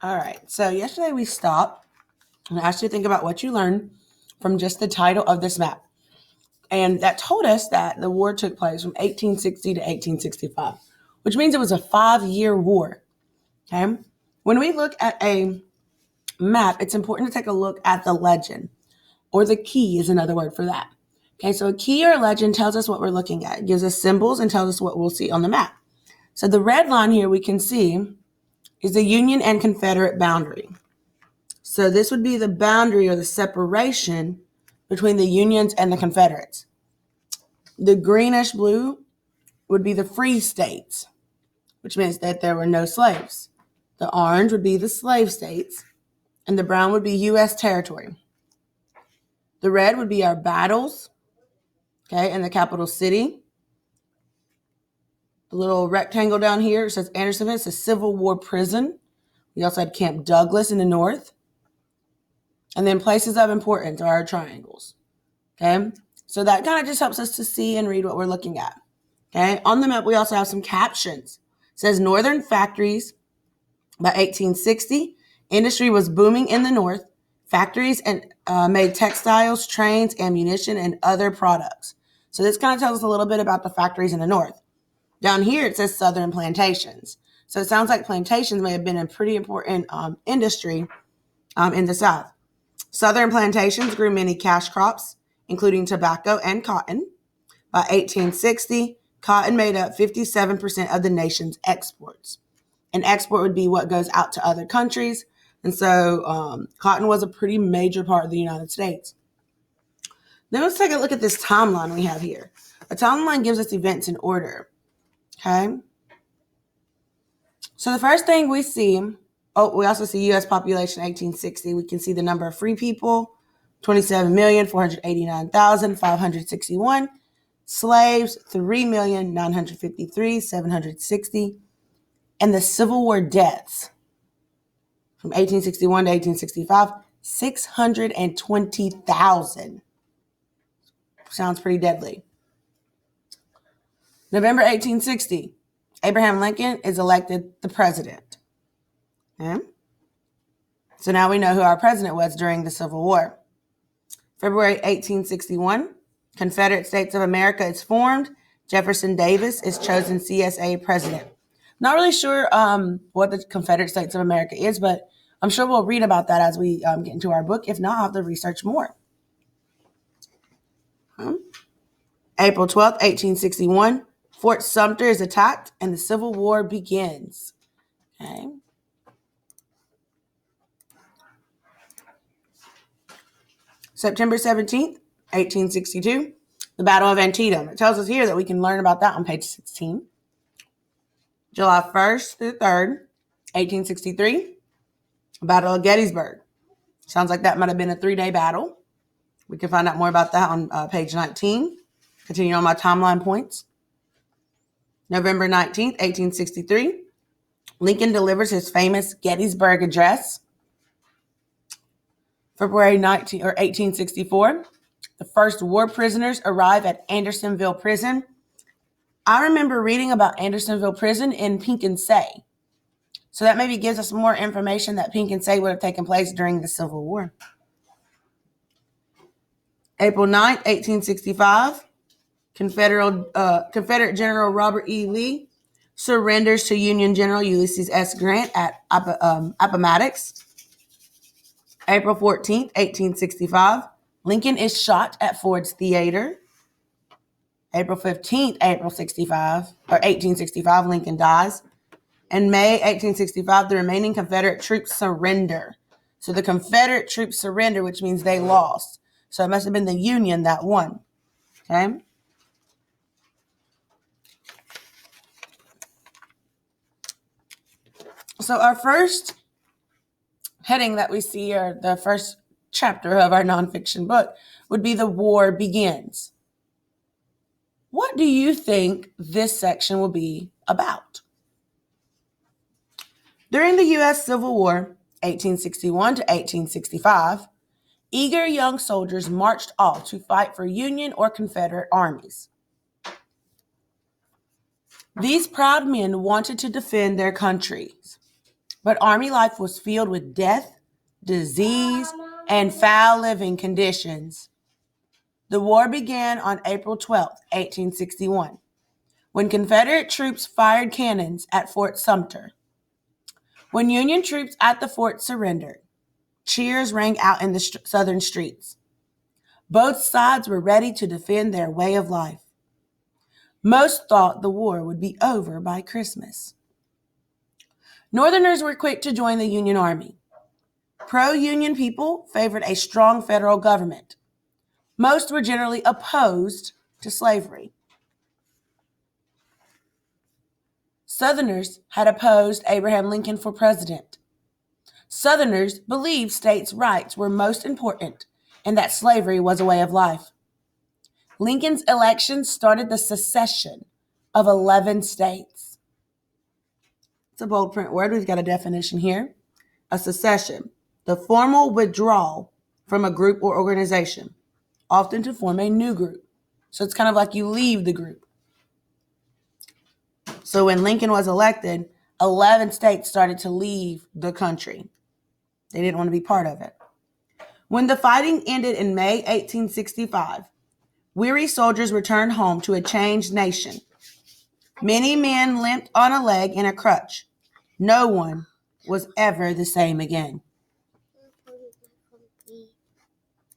All right, so yesterday we stopped and asked you to think about what you learned from just the title of this map. And that told us that the war took place from 1860 to 1865, which means it was a 5-year war. Okay. When we look at a map, it's important to take a look at the legend, or the key is another word for that. Okay, so a key or a legend tells us what we're looking at. It gives us symbols and tells us what we'll see on the map. So the red line here we can see is the Union and Confederate boundary. So this would be the boundary or the separation between the Unions and the Confederates. The greenish blue would be the free states, which means that there were no slaves. The orange would be the slave states, and the brown would be U.S. territory. The red would be our battles, okay, in the capital city. The little rectangle down here says Andersonville. It's a Civil War prison. We also had Camp Douglas in the north. And then places of importance are our triangles. Okay, so that kind of just helps us to see and read what we're looking at. Okay, on the map, we also have some captions. It says Northern factories by 1860. Industry was booming in the north. Factories and made textiles, trains, ammunition, and other products. So this kind of tells us a little bit about the factories in the north. Down here, it says Southern plantations. So it sounds like plantations may have been a pretty important industry in the South. Southern plantations grew many cash crops, including tobacco and cotton. By 1860, cotton made up 57% of the nation's exports. An export would be what goes out to other countries. And so cotton was a pretty major part of the United States. Then let's take a look at this timeline we have here. A timeline gives us events in order. Okay. So the first thing we see, we also see U.S. population 1860. We can see the number of free people, 27,489,561. Slaves, 3,953,760. And the Civil War deaths from 1861 to 1865, 620,000. Sounds pretty deadly. November 1860, Abraham Lincoln is elected the president. Okay? So now we know who our president was during the Civil War. February 1861, Confederate States of America is formed. Jefferson Davis is chosen CSA president. Not really sure what the Confederate States of America is, but I'm sure we'll read about that as we get into our book. If not, I'll have to research more. April 12th, 1861, Fort Sumter is attacked and the Civil War begins. Okay. September 17th, 1862, the Battle of Antietam. It tells us here that we can learn about that on page 16. July 1st through 3rd, 1863, Battle of Gettysburg. Sounds like that might have been a 3-day battle. We can find out more about that on page 19. Continue on my timeline points. November 19th, 1863, Lincoln delivers his famous Gettysburg Address. February 1864, the first war prisoners arrive at Andersonville Prison. I remember reading about Andersonville Prison in Pink and Say. So that maybe gives us more information that Pink and Say would have taken place during the Civil War. April 9th, 1865, Confederate General Robert E. Lee surrenders to Union General Ulysses S. Grant at Appomattox. April 14th, 1865, Lincoln is shot at Ford's Theater. April 15th, 1865, Lincoln dies. In May 1865, the remaining Confederate troops surrender. So the Confederate troops surrender, which means they lost. So it must have been the Union that won. Okay? So our first heading that we see, or the first chapter of our nonfiction book, would be The War Begins. What do you think this section will be about? During the U.S. Civil War, 1861 to 1865, eager young soldiers marched off to fight for Union or Confederate armies. These proud men wanted to defend their countries. But Army life was filled with death, disease, and foul living conditions. The war began on April 12, 1861, when Confederate troops fired cannons at Fort Sumter. When Union troops at the fort surrendered, cheers rang out in the southern streets. Both sides were ready to defend their way of life. Most thought the war would be over by Christmas. Northerners were quick to join the Union Army. Pro-Union people favored a strong federal government. Most were generally opposed to slavery. Southerners had opposed Abraham Lincoln for president. Southerners believed states' rights were most important and that slavery was a way of life. Lincoln's election started the secession of 11 states. It's a bold print word. We've got a definition here. A secession, the formal withdrawal from a group or organization, often to form a new group. So it's kind of like you leave the group. So when Lincoln was elected, 11 states started to leave the country. They didn't want to be part of it. When the fighting ended in May 1865, weary soldiers returned home to a changed nation. Many men limped on a leg and a crutch. No one was ever the same again.